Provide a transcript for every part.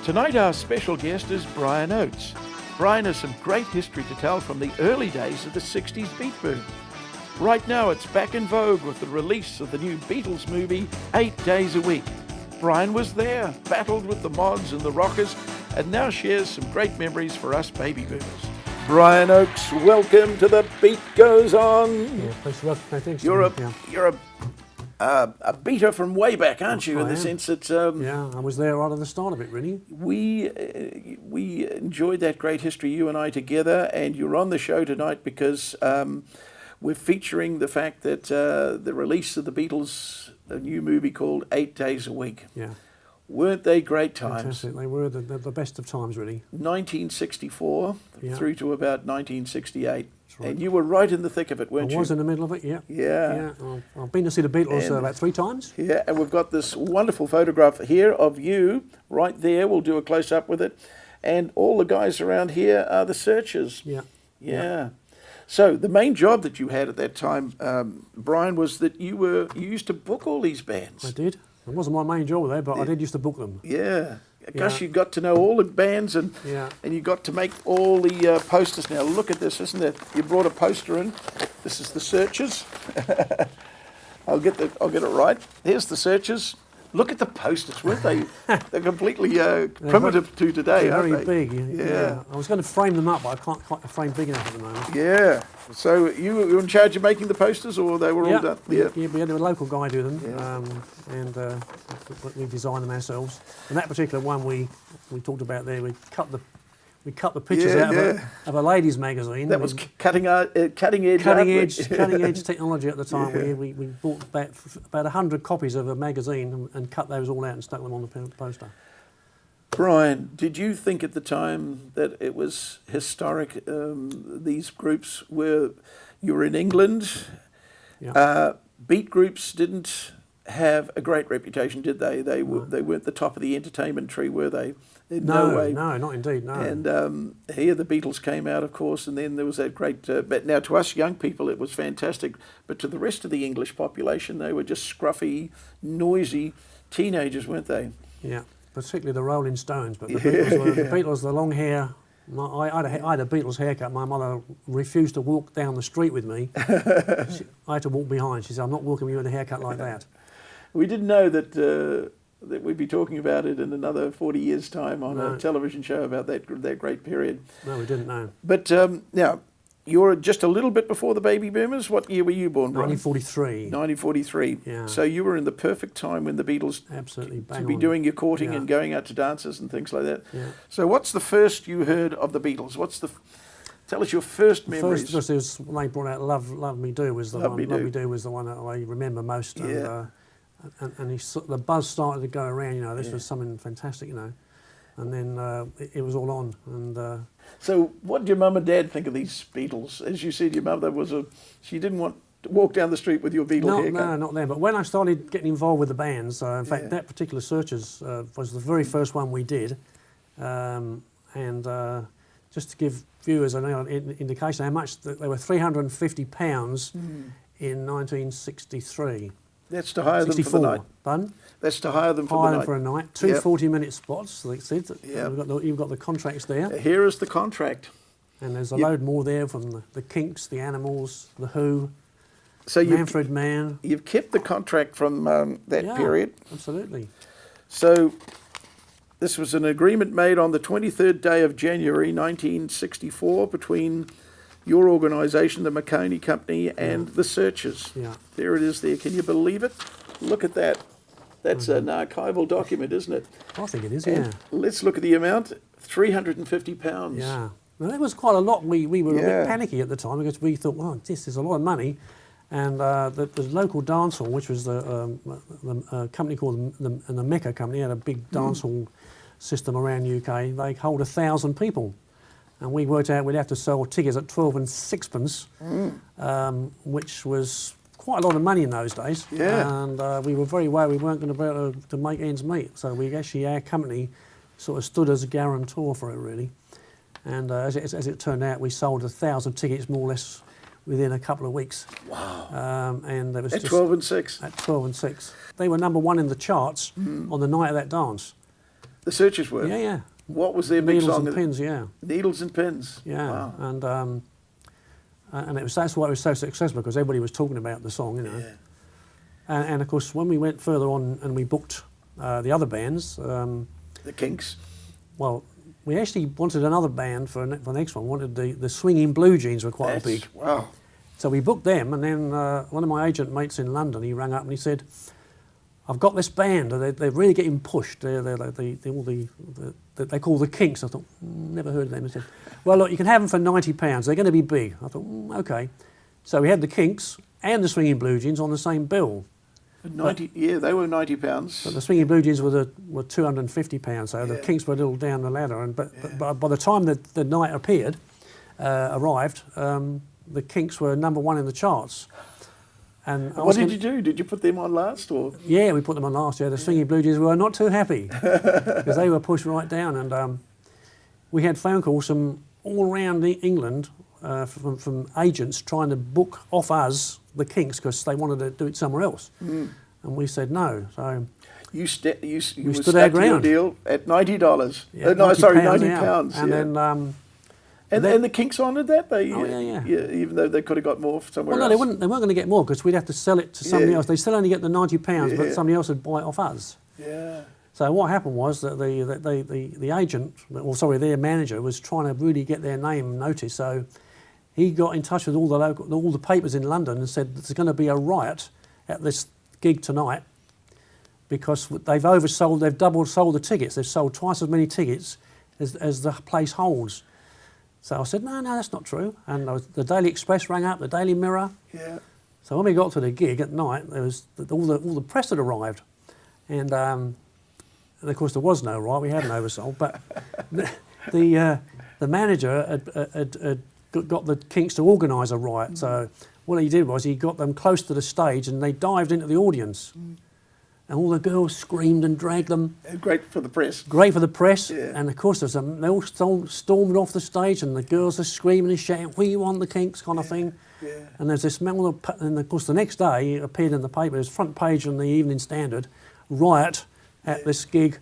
Tonight our special guest is Brian Oates. Brian has some great history to tell from the early days of the 60s beat boom. Right now it's back in vogue with the release of the new Beatles movie, 8 Days a Week. Brian was there, battled with the mods and the rockers, and now shares some great memories for us baby boomers. Brian Oates, welcome to The Beat Goes On. Yeah, please welcome. No, thanks. You're a beater from way back, aren't you? In the sense that yeah, I was there right at the start of it, really. We enjoyed that great history, you and I together, and you're on the show tonight because we're featuring the fact that the release of the Beatles, a new movie called 8 Days a Week. Yeah. Weren't they great times? Fantastic. They were the best of times, really. 1964 through to about 1968. Right. And you were right in the thick of it, weren't you? I was in the middle of it, yeah. Yeah. I've been to see the Beatles about 3 times. Yeah, and we've got this wonderful photograph here of you right there. We'll do a close-up with it. And all the guys around here are the Searchers. Yeah. Yeah. So the main job that you had at that time, Brian, was that you used to book all these bands. I did. It wasn't my main job though, but I did used to book them. Yeah. Gosh, you got to know all the bands and you got to make all the posters. Now look at this, isn't it? You brought a poster in. This is the Searchers. I'll get it right. Here's the Searchers. Look at the posters, weren't they? They're completely primitive to today, aren't they? Very big. Yeah. I was going to frame them up, but I can't quite frame big enough at the moment. Yeah. So you were in charge of making the posters, or they were all done? Yeah, we had a local guy do them, and we designed them ourselves. And that particular one we talked about there, we cut the pictures out of a ladies' magazine. That was cutting edge technology at the time. Yeah. We bought about 100 copies of a magazine and cut those all out and stuck them on the poster. Brian, did you think at the time that it was historic? These groups you were in England. Yeah. Beat groups didn't have a great reputation, did they? They weren't the top of the entertainment tree, were they? No way. No, not indeed, no. And here the Beatles came out, of course, and then there was that great... but now to us young people it was fantastic, but to the rest of the English population they were just scruffy, noisy teenagers, weren't they? Yeah, particularly the Rolling Stones, but the Beatles, the long hair... I had a Beatles haircut. My mother refused to walk down the street with me. I had to walk behind. She said, "I'm not walking with you with a haircut like that." We didn't know that we'd be talking about it in another 40 years' time on a television show about that great period. No, we didn't know. But now, you're just a little bit before the baby boomers. What year were you born, Brian? 1943. 1943. Yeah. So you were in the perfect time when the Beatles to be doing your courting and going out to dances and things like that. Yeah. So what's the first you heard of the Beatles? Tell us your first memories. First was when they brought out "Love Me Do" was the one. "Love Me Do" was the one that I remember most. Yeah. And the buzz started to go around. This was something fantastic. And then it was all on. And so, what did your mum and dad think of these Beatles? As you said, your mother she didn't want to walk down the street with your Beatle haircut. No, not then. But when I started getting involved with the bands, in fact, that particular Searchers was the very first one we did. Just to give viewers an indication how much, they were £350 in 1963. That's to hire them for the night. Pardon? That's to hire them for the night. Hire them for a night. 2 40-minute spots. Like I said. You've got the contracts there. Here is the contract. And there's a load more there from the Kinks, the Animals, the Who, so Manfred Mann. You've kept the contract from that period. Absolutely. So this was an agreement made on the 23rd day of January 1964 between your organisation, the Marconi Company, and the Searchers. Yeah. There it is there. Can you believe it? Look at that. That's an archival document, isn't it? I think it is, and let's look at the amount, £350. Yeah. Well, that was quite a lot. We were a bit panicky at the time because we thought, well, this is a lot of money. And the local dance hall, which was the company called the Mecca Company, had a big dance hall system around UK. They hold 1,000 people. And we worked out we'd have to sell tickets at 12 and sixpence, which was quite a lot of money in those days. Yeah. And we were very worried we weren't going to be able to make ends meet. So our company sort of stood as a guarantor for it, really. And as it turned out, we sold 1,000 tickets more or less within a couple of weeks. Wow. And there was at 12 and 6? At 12 and 6. They were number 1 in the charts on the night of that dance. The Searchers were? Yeah, yeah. What was their big song? Needles and Pins, yeah. Needles and Pins. Yeah, Wow. And that's why it was so successful, because everybody was talking about the song, you know. Yeah. And of course, when we went further on and we booked the other bands, The Kinks. well, we actually wanted another band for the next one. Wanted the Swinging Blue Jeans were quite big. Wow. So we booked them, and then one of my agent mates in London, he rang up and he said, "I've got this band. They're really getting pushed. They're call the Kinks." I thought, never heard of them. He said, "Well, look, you can have them for £90. They're going to be big." I thought, okay. So we had the Kinks and the Swinging Blue Jeans on the same bill. Yeah, they were £90. But the Swinging Blue Jeans were £250, so the Kinks were a little down the ladder. And but by the time that the night arrived, the Kinks were #1 in the charts. And What did you do? Did you put them on last, or? Yeah, we put them on last year. The Swinging Blue Jeans were not too happy because they were pushed right down. And we had phone calls from all around England from agents trying to book off us the Kinks because they wanted to do it somewhere else. And we said no. So You stood our ground. Deal at $90. Yeah, £90. And then. And the Kinks honoured that? Yeah. Even though they could have got more somewhere Well, no, else. they weren't going to get more because we'd have to sell it to somebody else. They still only get the £90, but somebody else would buy it off us. Yeah. So what happened was that the agent, or sorry, their manager, was trying to really get their name noticed. So he got in touch with all the papers in London and said there's going to be a riot at this gig tonight because they've double sold the tickets. They've sold twice as many tickets as the place holds. So I said, no, that's not true. And the Daily Express rang up, the Daily Mirror. Yeah. So when we got to the gig at night, there was all the press had arrived, and of course there was no riot. We hadn't oversold, but the manager had got the Kinks to organise a riot. So what he did was he got them close to the stage, and they dived into the audience. And all the girls screamed and dragged them. Great for the press. Great for the press. Yeah. And of course, they all stormed off the stage, and the girls are screaming and shouting, "We want the Kinks," kind of thing. Yeah. And there's this smell, and of course, the next day it appeared in the paper. It was front page on the Evening Standard, riot at this gig,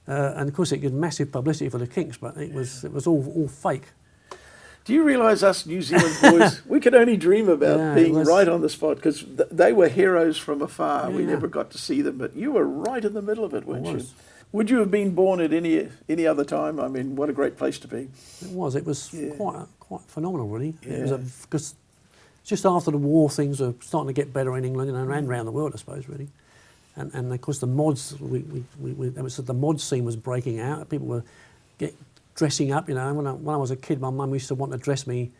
and of course, it gave massive publicity for the Kinks, but it was all fake. Do you realise us New Zealand boys, we could only dream about being right on the spot because they were heroes from afar. We never got to see them, but you were right in the middle of it, weren't you? Would you have been born at any other time? I mean, what a great place to be. It was quite phenomenal, really. Yeah. It was because just after the war, things were starting to get better in England and around the world, I suppose, really. And of course, the mods, the mod scene was breaking out. People were dressing up, you know. When I was a kid, my mum used to want to dress me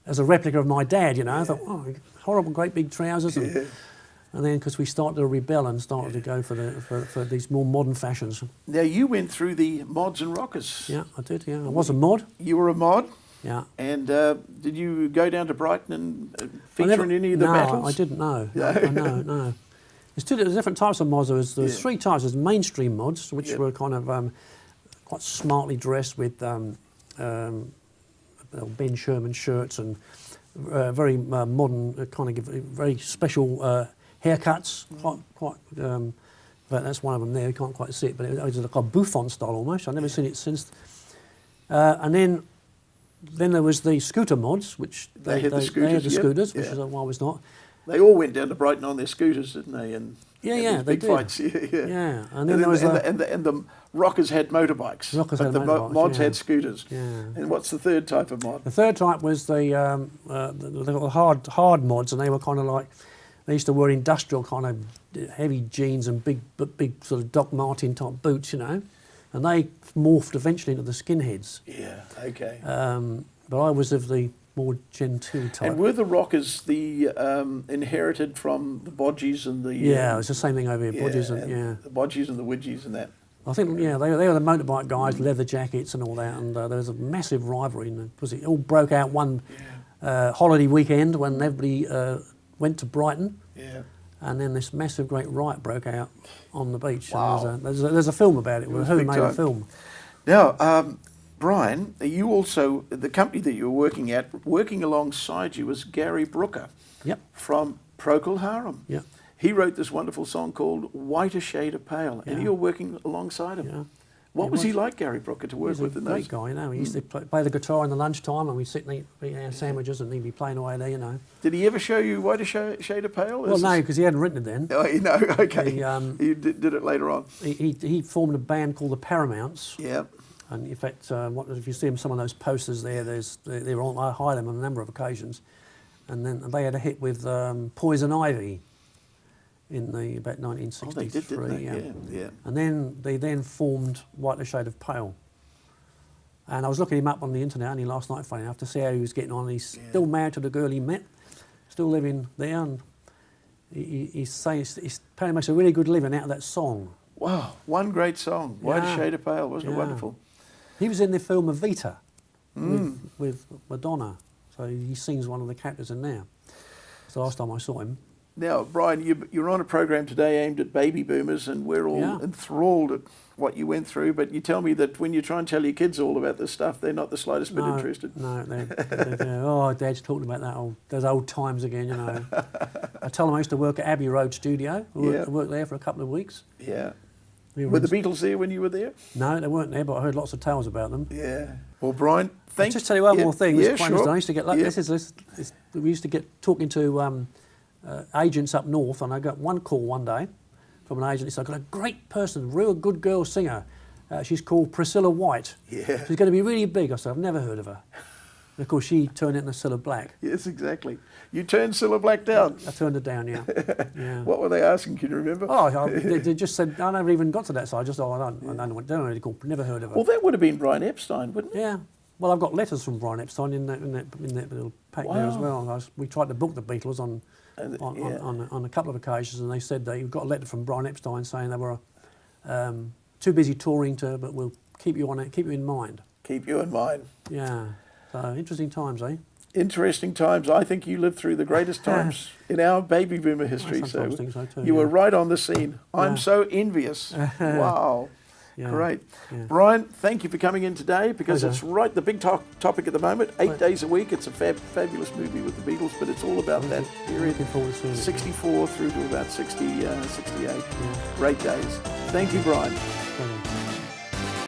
as a replica of my dad, you know. I thought, oh, horrible, great big trousers. And then, because we started to rebel and started to go for these more modern fashions. Now, you went through the mods and rockers. Yeah, I did, yeah. I was a mod. You were a mod? Yeah. And did you go down to Brighton and feature in any of the battles? No, I didn't know. No. No. There's different types of mods. There's three types. There's mainstream mods, which were kind of quite smartly dressed with Ben Sherman shirts and very modern, kind of very special haircuts. Quite. But that's one of them there. You can't quite see it, but it was like a Buffon style almost. I've never seen it since. And then there was the scooter mods, which they had the scooters, which is why I was not. They all went down to Brighton on their scooters, didn't they? And they big did. Fights. Yeah. And then there was the rockers had motorbikes. But the mods had scooters. Yeah. And what's the third type of mod? The third type was the hard mods, and they were kind of like, they used to wear industrial kind of heavy jeans and big sort of Doc Martin type boots, you know, and they morphed eventually into the skinheads. Yeah. Okay. But I was of the more genteel type. And were the rockers inherited from the bodgies and the... Yeah, it was the same thing over here, bodgies and the bodgies and the widgies and that. I think, they were the motorbike guys, leather jackets and all that, and there was a massive rivalry, because it all broke out one holiday weekend when everybody went to Brighton, and then this massive great riot broke out on the beach. Wow. And there's a film about it. Who made a film? Now, Brian, you also, the company that you were working alongside you was Gary Brooker. Yep. From Procol Harum. Yep. He wrote this wonderful song called Whiter Shade of Pale, and you're working alongside him. Yeah. What was he like, Gary Brooker, to work He's with a in great those? guy, you know. He used to play the guitar in the lunchtime, and we'd sit and eat our sandwiches, and he'd be playing away there, you know. Did he ever show you Whiter Shade of Pale? Well, no, because he hadn't written it then. Oh, you know, okay. He, He did it later on. He formed a band called the Paramounts. Yeah. And in fact, if you see some of those posters there, they're on. I hired them on a number of occasions, and then they had a hit with Poison Ivy in about 1963. Oh, they did, didn't they? Yeah. And then they formed Whiter Shade of Pale. And I was looking him up on the internet only last night, funny enough, to see how he was getting on. He's still married to the girl he met, still living there, and he's apparently makes a really good living out of that song. Wow, one great song, Whiter Shade of Pale, wasn't it wonderful? He was in the film Evita with Madonna, so he sings one of the characters in there. It's the last time I saw him. Now, Brian, you're on a program today aimed at baby boomers, and we're all enthralled at what you went through, but you tell me that when you try and tell your kids all about this stuff, they're not the slightest bit interested. No, oh, Dad's talking about those old times again, you know. I tell them I used to work at Abbey Road Studio. I worked there for a couple of weeks. Yeah. Were the Beatles there when you were there? No, they weren't there, but I heard lots of tales about them. Yeah. Well, Brian, I'll just tell you one more thing. Yeah, sure. I used to get we used to get talking to agents up north, and I got one call one day from an agent. He said, "I've got a great person, real good girl singer. She's called Priscilla White. Yeah. She's going to be really big." I said, "I've never heard of her." And of course, she turned into Cilla Black. Yes, exactly. You turned Cilla Black down. I turned her down, yeah. What were they asking? Can you remember? Oh, they just said, I never even got to that side. I don't know really cool. Never heard of her. Well, that would have been Brian Epstein, wouldn't it? Yeah. Well, I've got letters from Brian Epstein in that little pack there as well. We tried to book the Beatles on a couple of occasions, and they said they got a letter from Brian Epstein saying they were too busy touring but we'll keep you in mind. Keep you in mind. Yeah. So interesting times, eh? Interesting times. I think you lived through the greatest times in our baby boomer history. I sometimes think so too, you were right on the scene. I'm so envious. Wow. Yeah. Great. Yeah. Brian, thank you for coming in today, because it's right the big topic at the moment. 8 days a week. It's a fabulous movie with the Beatles, but it's all about that period. Looking forward to seeing it. 64 through to about 68. Great days. Thank you, Brian.